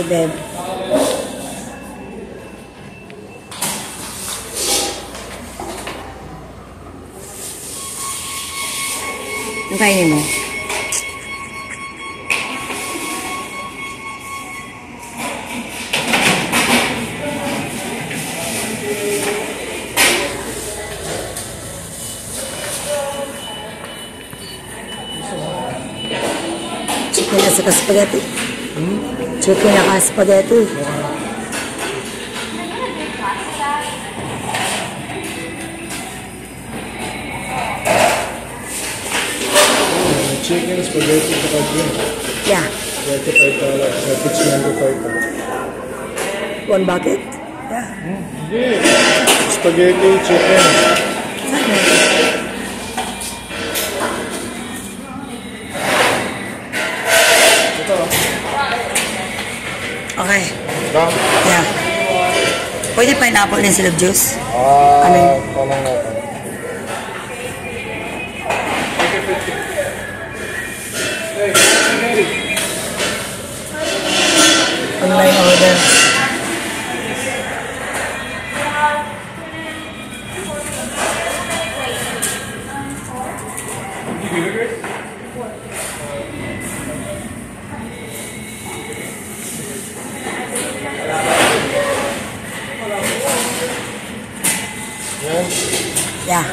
Beb. Ang kainin mo? Chicken na sa spaghetti. Chicken na spaghetti. Chicken, spaghetti, saka drink. Yeah. $35. It's $95. One bucket? Yeah. Spaghetti, chicken. Okay. Done? Yeah. Pwede pineapple din sila juice? Tanong natin. Online order. Yeah.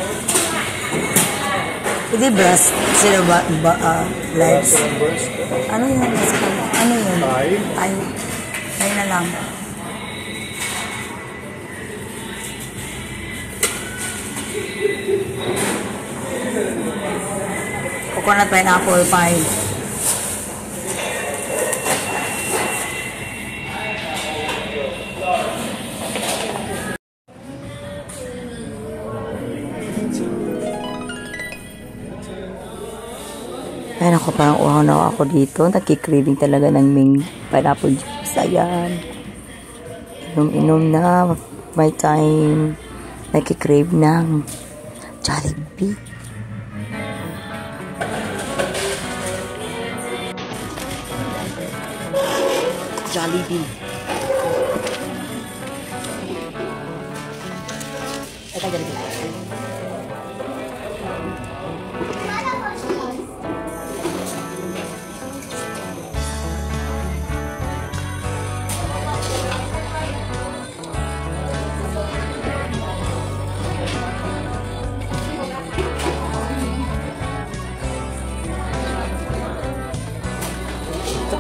Pwede breast sila legs. Ano yun? Ano yun? Ay na lang. Coconut pineapple pie. Ay, naku, parang uhaw na ako dito. Nagkikraving talaga ng Ming pineapple juice. Ayan. Inom-inom na. May time. Nagkikrave ng Jollibee. Jollibee. Ito, Jollibee.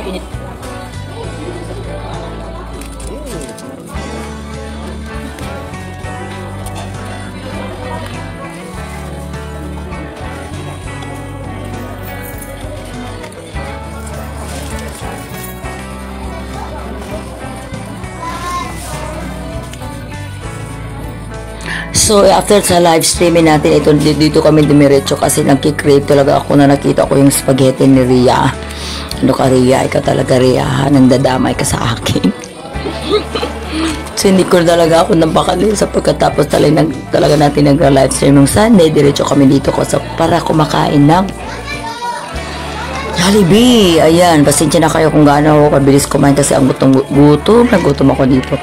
Init. So, after sa live streaming natin, dito kami dumiretso kasi nagkikrave talaga ako na nakita ko yung spaghetti ni Ria. Ano ka, Ria? Ikaw talaga, Ria. Nandadamay ka sa akin. So, hindi ko talaga ako napakali sa pagkatapos talaga natin nag-live stream ng Sunday. Diretso kami dito para kumakain ng Jollibee. Ayan, pasensya na kayo kung gaano ako kabilis kumain kasi ang gutom ako dito.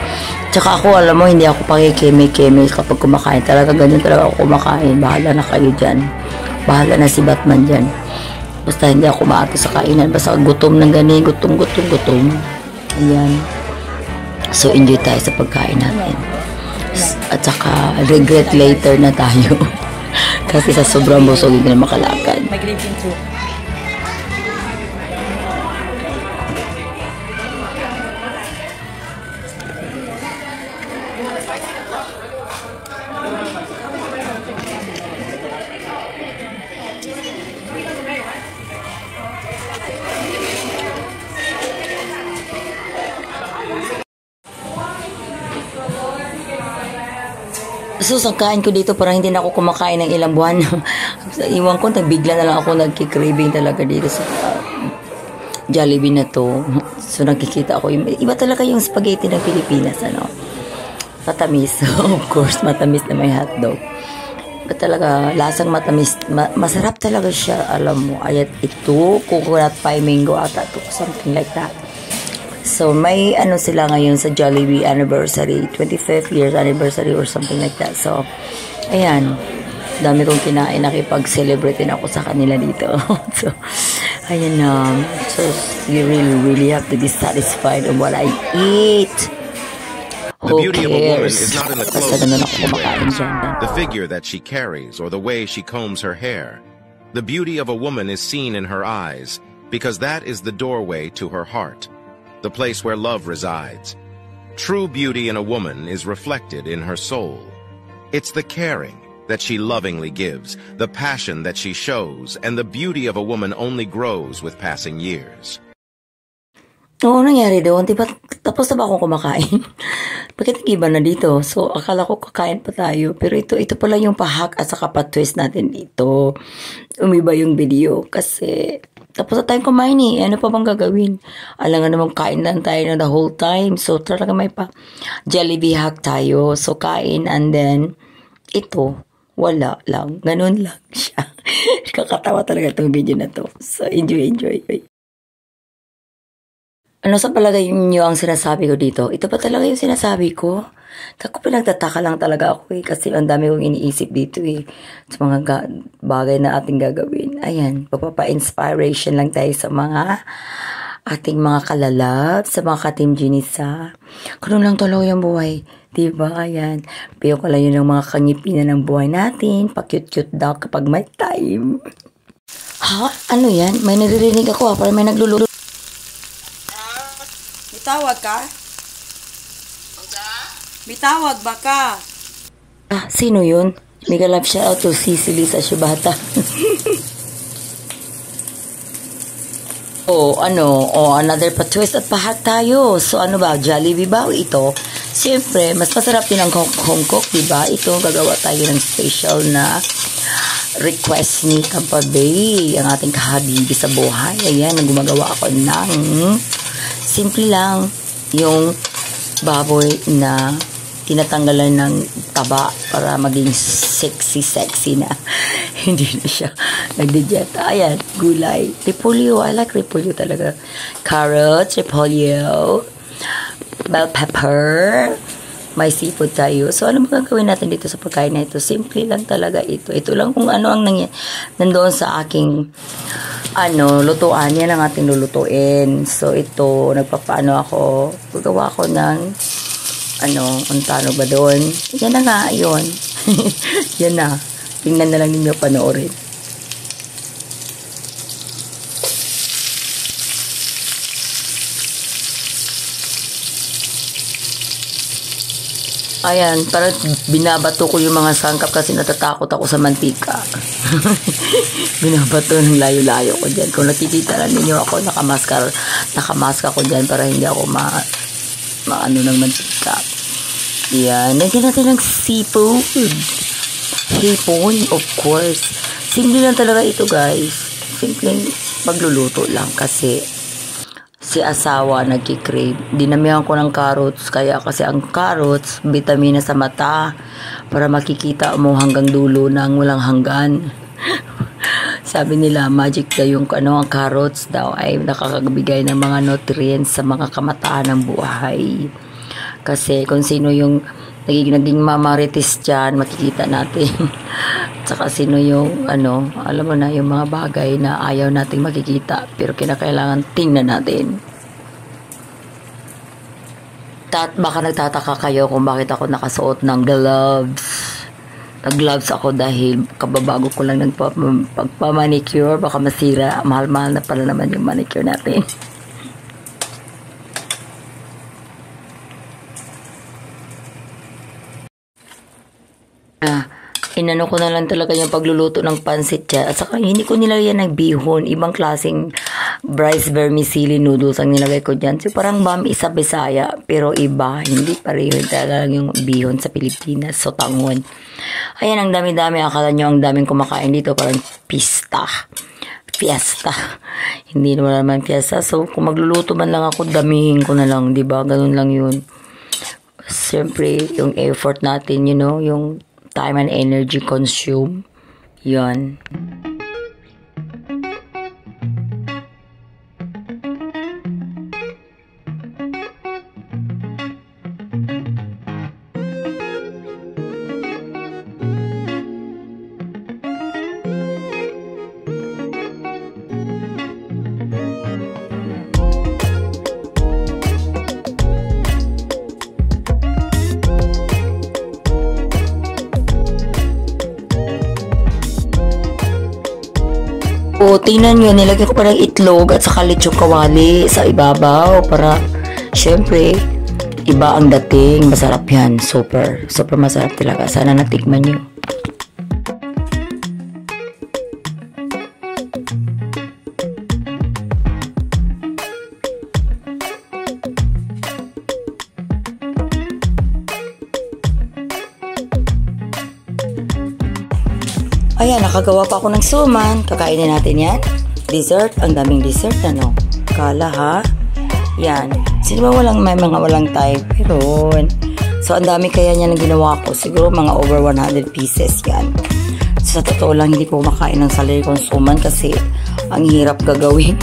Tsaka ako, alam mo, hindi ako pakikeme-keme kapag kumakain. Talaga ganyan talaga ako kumakain. Bahala na kayo dyan. Bahala na si Batman dyan. Basta hindi ako maato sa kainan. Basta gutom ng gani, gutom. Ayan. So, enjoy tayo sa pagkain natin. At saka, regret later na tayo. Kasi sa sobrang busog, hindi na makalakad. So, sa kain ko dito, parang hindi na ako kumakain ng ilang buwan. Iwan ko, nagbigla na lang ako nagkikraving talaga dito sa Jollibee na to. So, nakikita ako, iba talaga yung spaghetti ng Pilipinas, ano. Matamis. Of course, matamis na may hotdog. But talaga, lasang matamis. Masarap talaga siya, alam mo. Ayat ito, coconut pie mango ata to, something like that. So, may ano sila ngayon sa Jollibee anniversary, 25th years anniversary or something like that. So, ayan, dami kong kinain, nakipag-celebrate din ako sa kanila dito. So, ayan so, you really have to be satisfied of what I eat. The beauty of a woman is not in the clothes that she wears, the Who figure that she carries, or the way she combs her hair. The beauty of a woman is seen in her eyes, because that is the doorway to her heart, the place where love resides. True beauty in a woman is reflected in her soul. It's the caring that she lovingly gives, the passion that she shows, and the beauty of a woman only grows with passing years. Oo, nangyari doon. Diba, tapos na ba akong kumakain? Bakit nag-iba na dito? So, akala ko kakain pa tayo. Pero ito pala yung pa-hack at saka pa-twist natin dito. Umiba yung video. Kasi, tapos na tayong kumain eh. Ano pa bang gagawin? Alam nga naman, kain lang tayo na the whole time. So, talaga may pa Jollibee hack tayo. So, kain and then, ito, wala lang. Ganun lang siya. Kakatawa talaga itong video na to. So, enjoy. Ano sa palagay niyo ang sinasabi ko dito? Ito pa talaga yung sinasabi ko? Kako pinagtataka lang talaga ako eh. Kasi ang dami kong iniisip dito eh. Sa mga bagay na ating gagawin. Ayan, papapa-inspiration lang tayo sa mga ating mga kalalab, sa mga ka-Team Ginisa. Ganun lang talaga yung buhay. Diba? Ayan. Piyo ko lang yun ng mga kangipinan ng buhay natin. Pa-cute-cute daw kapag may time. Ha? Ano yan? May naririnig ako ha. Parang may nagluluto. Bitawag ka? Bitawag ba ka? Ah, sino yun? Mega love shout out to Sicily sa Shibata. Another pa-twist at pahat tayo. So, ano ba? Jollibee ba? Ito. Siyempre, mas masarap din ang Hong Kong, diba? Ito, gagawa tayo ng special na request ni Kampabay, ang ating kahabibi sa buhay. Ayan, gumagawa ako ng simple lang yung baboy na tinatanggalan ng taba para maging sexy na. Hindi na siya nagdidieta. Ayan, gulay. Repolyo. I like repolyo talaga. Carrots, repolyo, bell pepper, may seafood tayo. So, ano magagawin natin dito sa pagkain na ito? Simple lang talaga ito. Ito lang kung ano ang nandoon sa aking lutuan. Yan ang ating lulutuin. So, ito, nagpapaano ako. Gagawa ko ng, untano ba doon? Yan na nga, yun. Yan na. Tingnan na lang ninyo panoorin. Ayan, parang binabato ko yung mga sangkap kasi natatakot ako sa mantika. Binabato ng layo-layo ko dyan. Kung nakikita lang ninyo ako, nakamask ako dyan para hindi ako maano ng mantika. Yan, lagyan natin ng seafood. Hipon, of course. Simple lang talaga ito, guys. Simple pagluluto lang kasi si asawa nagkikrave. Dinamihan ko ng carrots, kaya kasi ang carrots, vitamina sa mata, para makikita mo hanggang dulo ng walang hanggan. Sabi nila, magic daw yung ang carrots daw ay nakakabigay ng mga nutrients sa mga kamataan ng buhay. Kasi kung sino yung naging mamaritis dyan, makikita natin. Tsaka sino yung, alam mo na, yung mga bagay na ayaw nating makikita, pero kinakailangan tingnan natin. Baka nagtataka kayo kung bakit ako nakasuot ng gloves. Nag-gloves ako dahil kababago ko lang pagpamanicure, baka masira. Mahal-mahal na pala naman yung manicure natin. Inano ko na lang talaga yung pagluluto ng pansit dyan. At saka hindi ko nilagyan ng bihon. Ibang klaseng rice vermicelli noodles ang nilagay ko dyan. So parang bami sa Bisaya. Pero iba. Hindi pareho talaga yung bihon sa Pilipinas. So tangon. Ayan, ang dami-dami. Akala nyo ang daming kumakain dito. Parang fiesta. Hindi naman fiesta. So kung magluluto man lang ako, damihin ko na lang. Diba? Ganun lang yun. Siyempre, yung effort natin, yung time and energy consume. Yan. O, tingnan nyo, nilagyan ko pa ng itlog at saka lechong kawali sa ibabaw para, syempre, iba ang dating. Masarap yan. Super. Super masarap talaga. Sana natikman nyo. Ayan, nakagawa pa ako ng suman. Kakainin natin yan. Dessert. Ang daming dessert, ano? Kala, ha? Yan. Sino ba may mga walang time? Pero, so, ang dami kaya niya na ginawa ko. Siguro mga over 100 pieces yan. So, sa totoo lang, hindi ko makain ng salary kong suman kasi ang hirap gagawin.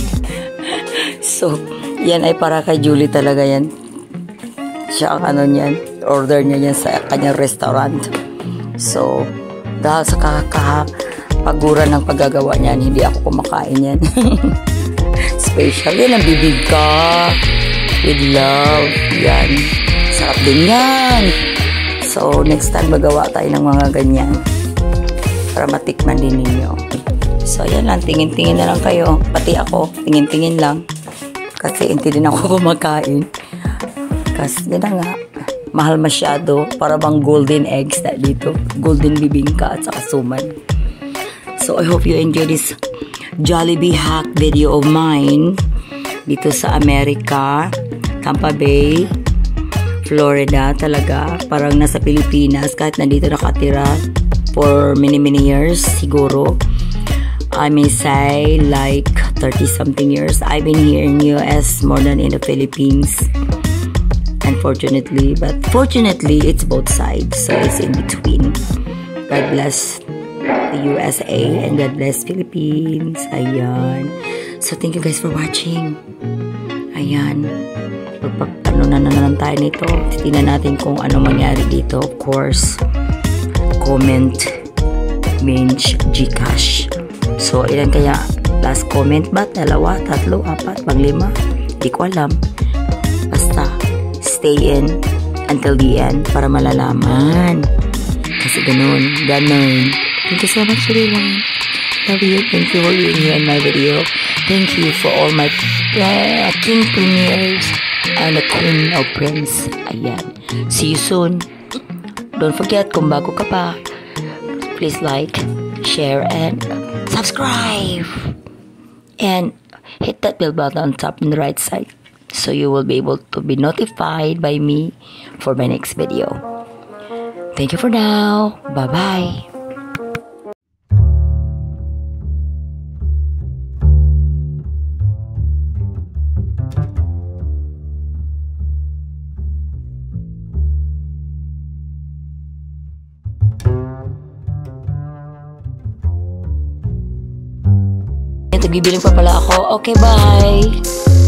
So, yan ay para kay Julie talaga yan. Siya ang ano niyan. Order niya yan sa kanyang restaurant. So, dahil sa kakapagura ng paggagawa niyan, hindi ako kumakain yan. Special yan ang bibig ka. With love. Yan. Sarap din yan. So, next time magawa tayo ng mga ganyan. Para matikman din ninyo. So, yan lang. Tingin-tingin na lang kayo. Pati ako. Tingin-tingin lang. Kasi hindi din ako kumakain. Kasi, yan na nga. Mahal masyado. Para bang golden eggs na dito. Golden bibingka at saka suman. So, I hope you enjoy this Jollibee hack video of mine. Dito sa Amerika. Tampa Bay. Florida talaga. Parang nasa Pilipinas. Kahit nandito nakatira for many years. Siguro. I may say like 30-something years. I've been here in US more than in the Philippines. Unfortunately, but fortunately, it's both sides, so it's in between. God bless the USA and God bless Philippines. Ayan. So, thank you guys for watching. Ayan. Ano na naman tayo nito. Tingnan natin kung ano mangyari dito. Of course, comment, Minch, Gcash. So, ilan kaya? Last comment ba? 2, 3, 4, 5? Hindi ko alam. Basta, stay in until the end para malalaman. Kasi ganun. Thank you so much, Rilan. Love you. Thank you for being here in my video. Thank you for all my king premiers and the queen of prince. Ayan. See you soon. Don't forget, kung bago ka pa, please like, share, and subscribe. And hit that bell button on top on the right side, so you will be able to be notified by me for my next video. Thank you for now. Bye-bye. Ito, bibiling pa pala ako. Okay, bye.